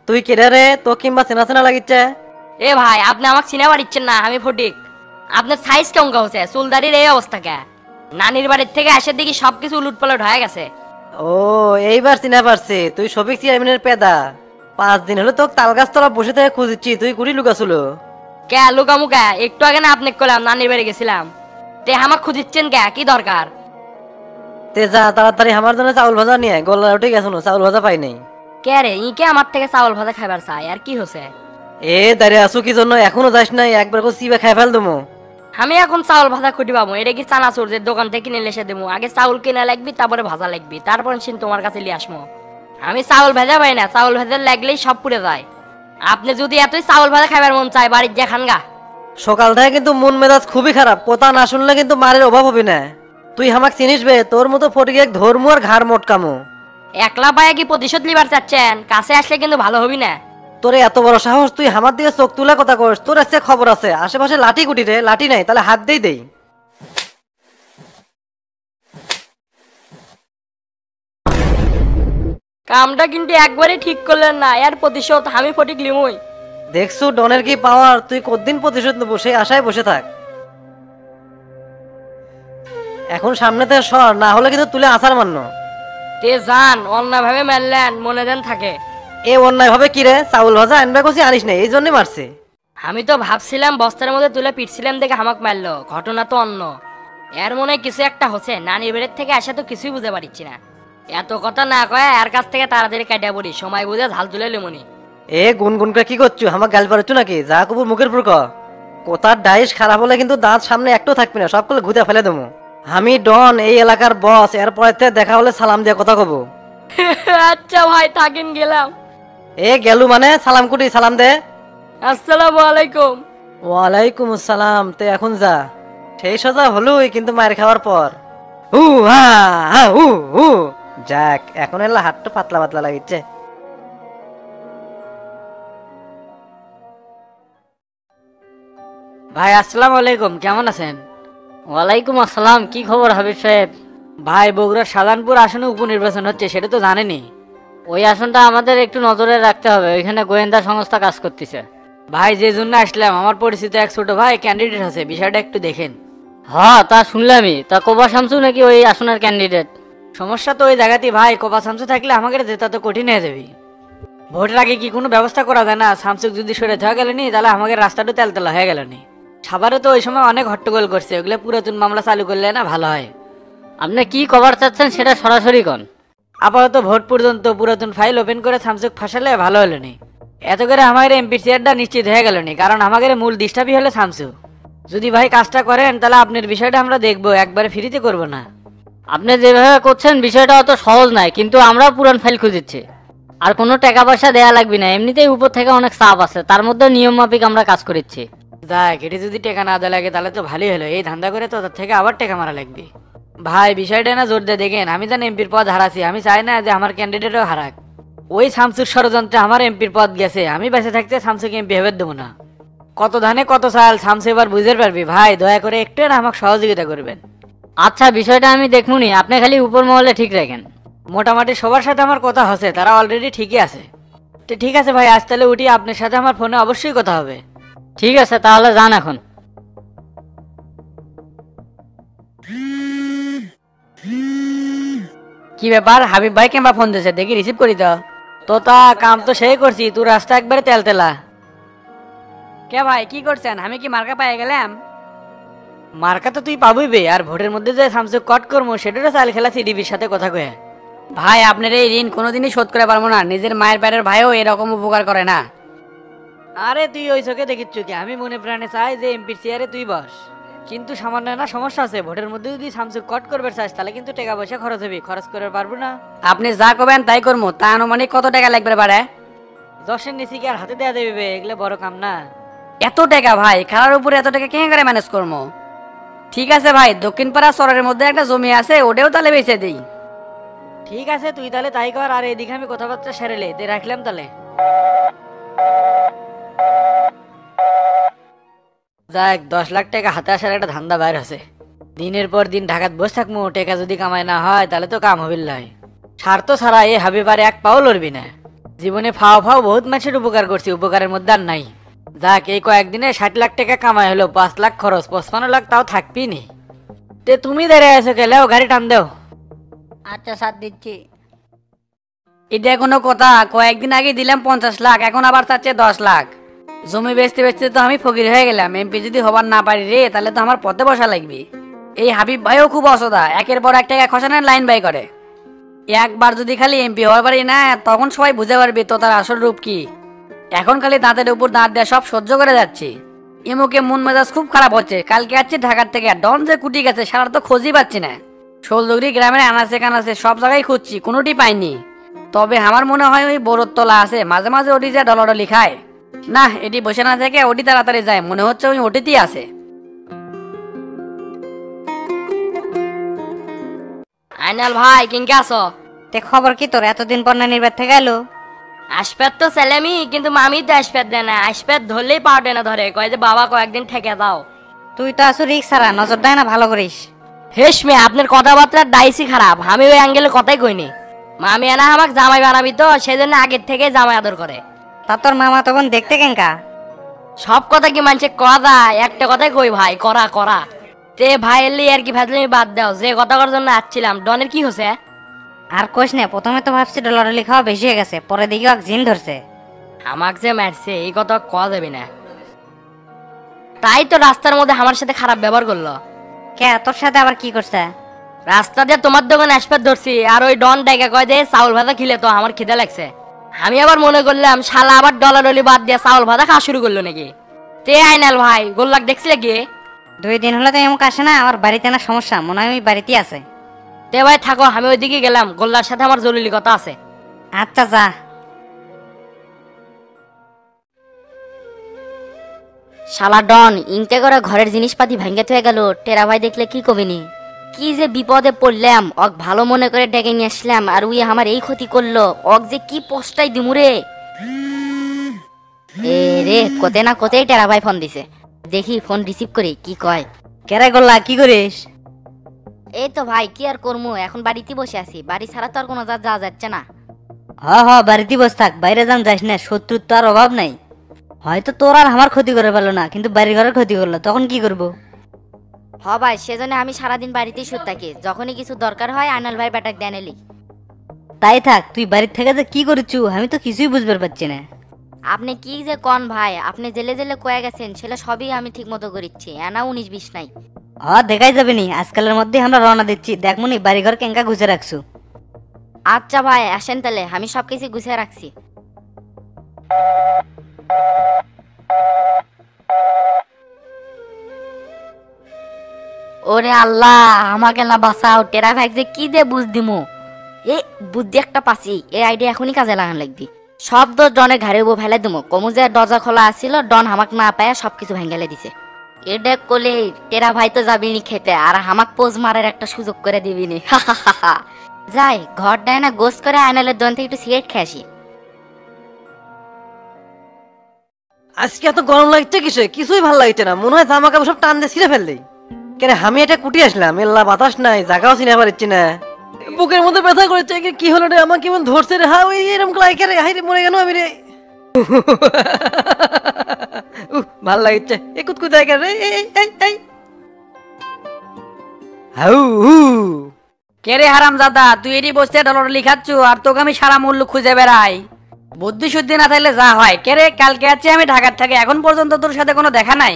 তুই কেডা রে? তো কিংবা চেনা চেনা লাগিচ্ছে। এ ভাই আপনি আমাকে চিনা পারিচ্ছেন না, আমি ফটিক। আপনার সাইজ কেমন হচ্ছে? চুলদারির এই অবস্থা কে? নানির বাড়ির থেকে এসে দেখি সবকিছু উলটপালট হয়ে গেছে। ও, এইবার চিনা পারছি, তুই শফিক চেয়ারম্যানের পেদা। 5 দিন হলো তোকে তালগাছ তলা বসে থেকে খুঁজছি, তুই কুড়ি লুকাছিল। কে লুকামু কে? একটু আগে না আপনি করলাম নানির বাড়ি গেছিলাম। তে আমাকে খুঁজিচ্ছেন কে? কি দরকার? তে যা তাড়াতাড়ি আমার জন্য চাউল ভাজা নিয়ে, গলা উঠে গেছো, চাউল ভাজা পাই নাই। কে রে ইকে আমার থেকে চাউল ভাজা খাইবার চাই? আর কি হচ্ছে? এ দাঁড়িয়ে আছো কি জন্য? এখনো যাস নাই? একবার করে চিবা খাই ফেল তুমি। আমি এখন চাউল ভাজা খুঁটি পাবো? এটা কি চানাচুর যে দোকান থেকে কিনে এসে দেবো? আগে চাউল কিনা লাগবি, তারপরে ভাজা লাগবি, তারপর সিন তোমার কাছে নিয়ে আসবো। আমি চাউল ভাজা পাই না, চাউল ভাজা লাগলেই সব পুড়ে যায়। আপনি যদি এতই চাউল ভাজা খাইবার মন চায় বাড়ির যা খান গা। সকাল থেকে কিন্তু মন মেজাজ খুবই খারাপ, কথা না শুনলে কিন্তু মারের অভাব হবে না। তুই আমাকে চিনিস বে? তোর মতো ফটিকে ধর্ম আর ঘাড় মোটকামো। একলা পায়ে কি প্রতিশোধ লিবার চাচ্ছেন? কাছে আসলে কিন্তু ভালো হবি না। তোর এত বড় সাহস, তুই আমার দিকে চোখ তুলা কথা কস? তোর আছে খবর আছে? আশেপাশে লাঠি কুটি রে, লাঠি নাই তাহলে হাত দেই দেই। কামটা কিন্তু একবারে ঠিক করলেন না, এর প্রতিশোধ আমি ফটিক লিমুই। দেখছু ডনের কি পাওয়ার? তুই কতদিন প্রতিশোধ নেবো সেই আশায় বসে থাক। এখন সামনেতে সর, না হলে কিন্তু তুলে আছাড় মারনো। তে যান, অন্যায় ভাবে মারলেন মনে দেন থাকে। এ অন্যায় ভাবে কি রে? চাউল ভাজা আনবে কছি আনিস না, এই জন্যই মারছে। আমি তো ভাবছিলাম বস্তার মধ্যে তুলে পিটছিলাম দেখে হামাক মারলো, ঘটনা তো অন্য। এর মনে হয় কিছু একটা হচ্ছে, নানির বেড়ের থেকে আসে তো কিছুই বুঝতে পারছি না। এত কথা না কয়ে এর কাছ থেকে তাড়াতাড়ি কাটিয়া পড়ি, সময় বুঝে ঝাল তুলে লিমনি। এ গুনগুন করে কি করছু? আমার গাল পারছু নাকি? যা কবুর মুখের পুর ক। কোথার ডাইস খারাপ হলে কিন্তু দাঁত সামনে একটু থাকবে না, সবগুলো ঘুরে ফেলে দেবো। আমি ডন, এই এলাকার বস, এরপরে দেখা হলে সালাম দিয়ে কথা কব। আচ্ছা ভাই থাকেন, গেলাম। এ গেলু মানে? সালাম কুটি, সালাম দে। আসসালামু আলাইকুম। ওয়ালাইকুম আসসালাম। তে এখন যা। সেই সোজা হলুই, কিন্তু মায়ের খাওয়ার পর। হু হা হা হু হু। যাক, এখন এলা হাতটা পাতলা পাতলা লাগিচ্ছে। ভাই আসসালামু আলাইকুম, কেমন আছেন? ওয়ালাইকুম আসসালাম, কি খবর হাবিব সাহেব? ভাই বগুড়ার শাহজাহানপুর আসনে উপনির্বাচন হচ্ছে, সেটা তো জানেনই। ওই আসনটা আমাদের একটু নজরে রাখতে হবে, ওইখানে গোয়েন্দা সংস্থা কাজ করতেছে। ভাই যে জন্য আসলাম, আমার পরিচিত এক ছোট ভাই ক্যান্ডিডেট আছে, বিষয়টা একটু দেখেন। হ্যাঁ তা শুনলামই, তা কোবা শামসু নাকি ওই আসনের ক্যান্ডিডেট? সমস্যা তো ওই জায়গাতেই ভাই, কোপা শামসু থাকলে আমাকে জেতা তো কঠিন হয়ে যাবে। ভোটের আগে কি কোনো ব্যবস্থা করা যায় না? শামসুক যদি সরে হয়ে গেল নি, তাহলে আমাকে রাস্তাটা তেলতেলা হয়ে গেল নি। সাভারে তো ওই সময় অনেক হট্টগোল করছে, ওগুলো পুরাতন মামলা চালু করলে না ভালো হয়। আপনি কি কভার চাচ্ছেন সেটা সরাসরি কন। আপাতত ভোট পর্যন্ত পুরাতন ফাইল ওপেন করে শামসুক ফাঁসালে ভালো হলো নি। এত করে আমাদের এমপি চেয়ারটা নিশ্চিত হয়ে গেল নি, কারণ আমাদের মূল ডিস্টার্বই হলো শামসু। যদি ভাই কাজটা করেন তাহলে আপনার বিষয়টা আমরা দেখবো, একবারে ফ্রিতে করবো না। আপনি যেভাবে করছেন বিষয়টা অত সহজ নয়, কিন্তু আমরা পুরান ফাইল খুঁজেছি। আর কোনো টাকা পয়সা দেয়া লাগবে না, এমনিতেই উপর থেকে অনেক চাপ আছে, তার মধ্যে নিয়ম মাফিক আমরা কাজ করেছি। যাক, এটা যদি টাকা না দেওয়া লাগে তাহলে তো ভালোই হলো, এই ধান্দা করে তো তার থেকে আবার টাকা মারা লাগবে। ভাই বিষয়টা না জোর দিয়ে দেখেন, আমি জানি এমপির পদ হারাছি, আমি চাই না যে আমার ক্যান্ডিডেটও হারাক। ওই শামসুর ষড়যন্ত্রে আমার এমপির পদ গেছে, আমি বেঁচে থাকতে শামসুকে এমপি হবে দেবো না। কত ধানে কত চাল, শামসু এবার বুঝতে পারবি। ভাই দয়া করে একটু না আমাকে সহযোগিতা করবেন। আচ্ছা বিষয়টা আমি দেখবনি, আপনি খালি উপর মহলে ঠিক রাখেন। মোটামুটি সবার সাথে আমার কথা হচ্ছে, তারা অলরেডি ঠিকই আছে। তো ঠিক আছে ভাই, আজ তাহলে উঠি, আপনার সাথে আমার ফোনে অবশ্যই কথা হবে। ঠিক আছে তাহলে যান এখন। কি ব্যাপার, হাবিব ভাই কেমবা ফোন দিয়েছে, দেখি রিসিভ করি তো। তো তা কাম তো সেই করছি, তুই রাস্তা একবারে তেলতেলা। কে ভাই কি করছেন? আমি কি মার্কা পাই গেলাম? মার্কা তো তুই পাবি বে, আর ভোটের মধ্যে যে সামসু কট করবো সেটারও চাল খেলা সিডিবির সাথে কথা কয়ে। ভাই আপনার এই ঋণ কোনোদিনই শোধ করে পারবো না, নিজের মায়ের পেটের ভাইও এরকম উপকার করে না। আরে তুই ওই চোখে দেখিচ্ছ কি? আমি মনে প্রাণে চাই যে এমপির চেয়ারে তুই বস, কিন্তু সামান্য না সমস্যা আছে। ভোটের মধ্যে যদি সামসু কট করবে চাস তাহলে কিন্তু টাকা পয়সা খরচ হবে, খরচ করে পারবো না। আপনি যা করবেন তাই করবো, তা আনুমানিক কত টাকা লাগবে বাড়ে? 10-এর নিচে কি আর হাতে দেওয়া দেবে? এগুলো বড় কাম না। এত টাকা ভাই, খেলার উপরে এত টাকা কেন করে ম্যানেজ করবো? ঠিক আছে ভাই, দক্ষিণ পাড়া শহরের মধ্যে একটা জমি আছে, ওটাও তাহলে বেঁচে দিই। ঠিক আছে তুই তাহলে তাই কর, আর এদিকে আমি কথাবার্তা সেরেলে দিয়ে রাখলাম তাহলে। যাক, 10 লাখ টাকা হাতে আসার একটা ধান্দা বাইর আছে। দিনের পর দিন ঢাকাত বসে থাকবো, টাকা যদি কামাই না হয় তাহলে তো কাম হবিল নাই। স্বার্থ ছাড়া এ হাবিবার এক পাও লড়বি না। জীবনে ফাও ফাও বহুত মানুষের উপকার করছি, উপকারের মধ্যে আর নাই। যাক, এই কয়েকদিনে 60 লাখ টাকা কামাই হলো, 5 লাখ খরচ, 55 লাখ তাও থাকবি নি। তে তুমি দাঁড়িয়ে আছো কে? লেও গাড়ি টান দেও। আচ্ছা স্যার দিচ্ছি। এটা কোনো কথা? কয়েকদিন আগে দিলাম 50 লাখ, এখন আবার চাচ্ছে 10 লাখ। জমি বেচতে বেচতে তো আমি ফকির হয়ে গেলাম। এমপি যদি হবার না পারি রে, তাহলে তো আমার পথে বসা লাগবে। এই হাবিব ভাইও খুব অসদা, একের পর এক টাকা খসানের লাইন বাই করে। একবার যদি খালি এমপি হওয়ার পারি না, তখন সবাই বুঝতে পারবে তো তার আসল রূপ কি। এখন খালি দাঁতের উপর দাঁত দেওয়া সব সহ্য করে যাচ্ছি। ইমুকে মন মেজাজ খুব খারাপ হচ্ছে। কালকে আসছে ঢাকার থেকে, ডন যে কুটি গেছে সারা তো খোঁজই পাচ্ছি না। শোলদুগরি গ্রামের আনাচে কানাচে সব জায়গায় খুঁজছি, কোনোটি পাইনি। তবে আমার মনে হয় ওই বড়োর তলা আছে, মাঝে মাঝে ওটি যা ডলাডলি খায়। না, এটি বসে না থেকে ওটি তাড়াতাড়ি যায়, মনে হচ্ছে ওই ওটিতেই আছে। আইনাল ভাই কিনকে আসো? তে খবর কি তোর? এতদিন পর নানির বাড়ি থেকে এলো? আসপেদ তো ছেলেমি, কিন্তু মামি তো আসপেদ দেয় না। আসপেদ ধরলেই পাউডে না ধরে, কয় যে বাবা কয়েকদিন ঠেকে দাও। তুই তো আসো রিক্স ছাড়া, নজর দেয় না ভালো করিস। হেসমে আপনার কথাবার্তার ডাইসি খারাপ, আমি ওই অ্যাঙ্গেলে কথাই কইনি। মামি এনা আমাকে জামাই বানাবি তো, সেজন্য আগের থেকে জামাই আদর করে। তা তোর মামা তখন দেখতে কেঙ্কা? সব কথা কি মানছে কথা? একটা কথাই কই ভাই, করা করা। তে ভাই এলি আর কি ফেসলামি বাদ দাও, যে কথা করার জন্য আসছিলাম। ডনের কি হচ্ছে? আর কোশ নে, প্রথমে তো ভাবছি ডলারলি খাওয়া বেশি হয়ে গেছে, পরে দেখি এক জিন ধরছে। আমাকে যে মারছে এই কথা কওয়া যাবে না। তাই তো রাস্তার মধ্যে আমার সাথে খারাপ ব্যবহার করলো। কে তোর সাথে আবার কি করছে? রাস্তা দিয়ে তোমার দোকানে আসপাত ধরছি, আর ওই ডন ডাইকা কয় যে চাউল ভাজা খিলে তো আমার খিদে লাগছে। আমি আবার মনে করলাম শালা আবার ডলারলি বাদ দিয়ে চাউল ভাজা খাওয়া শুরু করলো নাকি। তে আইনাল ভাই গোল্লাক দেখছিলে কি? 2 দিন হলে তো এমক আসে না, আমার বাড়িতে না সমস্যা, মনে হয় ওই বাড়িতেই আছে। তে ভাই থাকো, আমি ওইদিকে গেলাম, গোল্লার সাথে আমার জরুরি কথা আছে। আচ্ছা যা। শালা ডন ইনতে করে ঘরের জিনিসপাতি ভেঙে থয়ে গেল, টেরা ভাই দেখলে কি কবিনি। কি যে বিপদে পড়লাম, অক ভালো মনে করে ডেকে নিয়ে আসলাম, আর উই আমার এই ক্ষতি করলো। অক যে কি পোস্টাই দিমুরে। এ রে, কোতে না কোতেই টেরা ভাই ফোন দিছে, দেখি ফোন রিসিভ করি কি কয়। কেরে গোল্লা, কি করিস? এই তো ভাই, কি আর করমু, এখন বাড়িতে বসে আছি। বাড়ি ছাড়া তো আর কোনো যাওয়া যাচ্ছে না। হ বাড়িতে বস থাক, বাইরে যান যাস না, শত্রুর তো আর অভাব নাই। হয়তো তোর আর আমার ক্ষতি করে পারলো না, কিন্তু বাড়ির ঘরের ক্ষতি করলো, তখন কি করবো? হ ভাই, সেজন্য আমি সারাদিন বাড়িতেই শুতে থাকি, যখনই কিছু দরকার হয় আনাল ভাই ব্যাটাক দেন এলি। তাই থাক, তুই বাড়ির থেকে যে কি করছু আমি তো কিছুই বুঝতে পারছি না। আপনি কি যে কন ভাই, আপনি জেলে জেলে কয়ে গেছেন, সেটা সবই আমি ঠিক মতো করিচ্ছি, এনা 19-20 নাই। দেখাই যাবে নি, আজকালের মধ্যে আমরা রওনা দিচ্ছি, দেখমুনি বাড়ি ঘর কেঙ্কা গুছে রাখছু। আচ্ছা ভাই আসেন তাহলে, আমি সবকিছু গুছিয়ে রাখছি। ওরে আল্লাহ, আমাকে না বাঁচাও, টেরা ভাই যে কি দে বুঝ দিমু। এ বুদ্ধি একটা পাচ্ছি, এই আইডিয়া এখনই কাজে লাগান লাগবি। সব দোষ ডনের ঘাড়ে উপর ফেলে দিমু, কমু যে দরজা খোলা আসছিল, ডন হামাক না পায় সবকিছু ভেঙেলে দিছে। এটা কোলে টেরা ভাই তো যাবিনি খেতে, আর হামাক পোজ মারার একটা সুযোগ করে দিবিনি। যাই ঘর দেয় না গোস করে আয়নালের দোকান থেকে একটু সিগারেট খেয়ে আসি। আজকে এত গরম লাগছে কিসে? কিছুই ভালো লাগছে না, মনে হয় জামা কাপড় সব টান দিয়ে ছিঁড়ে ফেললি। কেন আমি এটা কুটি আসলাম, এল্লা বাতাস নাই, জায়গাও চিনে পারছি না। বুকের মধ্যে ব্যথা করেছে, কি হলো রে? আমার কেমন ধরছে রে? হ্যাঁ ওই এরকম লাইকে রে, হাই রে মরে গেল আমি রে। ভাল লাগছে, এ কুতকুত জায়গা রে। হাউ কে রে হারাম দাদা, তুই এটি বসতে ডলারলি খাচ্ছু, আর তোকে আমি সারা মূল্য খুঁজে বেড়াই। বুদ্ধি শুদ্ধি না থাকলে যা হয়। কে রে, কালকে আছি আমি ঢাকার থেকে, এখন পর্যন্ত তোর সাথে কোনো দেখা নাই।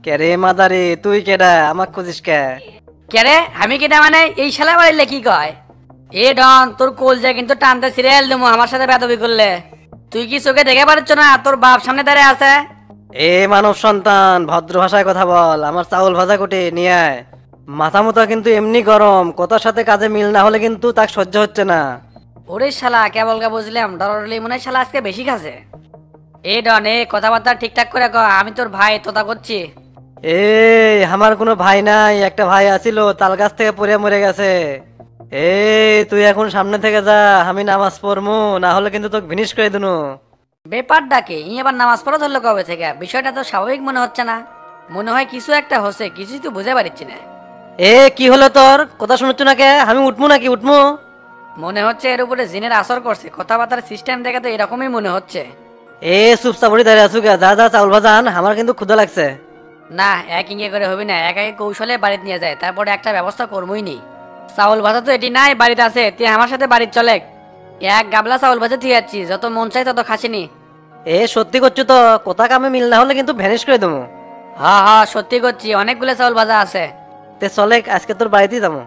কে রে মাদারে, তুই কেডা? আমাক খুঁজিস কে? কে রে, আমি কেটা মানে এই শালা বাড়িলে কি কয়? এ ডন, তোর কোল যায় কিন্তু টানতে সিরিয়াল দেবো আমার সাথে বেদবি করলে। তুই কি চোখে দেখে পারছ না তোর বাপ সামনে দাঁড়িয়ে আছে? এ মানব সন্তান, ভদ্র ভাষায় কথা বল। আমার চাউল ভাজা কোটে নিয়ে আয়। মাথা মতো কিন্তু এমনি গরম, কথার সাথে কাজে মিল না হলে কিন্তু তাক সহ্য হচ্ছে না। ওরে শালা, কেবলকে বুঝলাম ডরলি মনে হয় শালা আজকে বেশি খাসে। এ ডন, এ কথাবার্তা ঠিকঠাক করে কর, আমি তোর ভাই তোতা করছি। এই আমার কোনো ভাই নাই, একটা ভাই আছিল, তাল গাছ থেকে পড়ে মরে গেছে। এই তুই এখন সামনে থেকে যা, আমি নামাজ পড়মু, না হলে কিন্তু তোকে ভিনিশ করে দিনু। ব্যাপারটা কি? ই আবার নামাজ পড়া ধরলো কবে থেকে? বিষয়টা তো স্বাভাবিক মনে হচ্ছে না। মনে হয় কিছু একটা হচ্ছে, কিছুই তো বুঝে পারছি না। এ কি হলো তোর? কথা শুনছ না কে? আমি উঠমু নাকি? উঠমু? মনে হচ্ছে এর উপরে জিনের আসর করছে, কথাবার্তার সিস্টেম দেখে তো এরকমই মনে হচ্ছে। এ চুপচাপড়ি দাঁড়িয়ে আছো কে? যা যা চাউল ভাজা আন, আমার কিন্তু ক্ষুধা লাগছে। না, এক ইঙ্গে করে হবে না, একাই কৌশলে বাড়িতে নিয়ে যায়, তারপরে একটা ব্যবস্থা করবোই নি। চাউল ভাজা তো এটি নাই, বাড়িতে আছে, তুই আমার সাথে বাড়িতে চলে। এক গাবলা চাউল ভাজা তুই যাচ্ছি, যত মন চাই তত খাসিনি। এ সত্যি করছো তো? কোথা কামে মিল না হলে কিন্তু ভ্যানিশ করে দেবো। হ্যাঁ হ্যাঁ, সত্যি করছি, অনেকগুলো চাউল ভাজা আছে। তে চলে, আজকে তোর বাড়িতেই যাবো।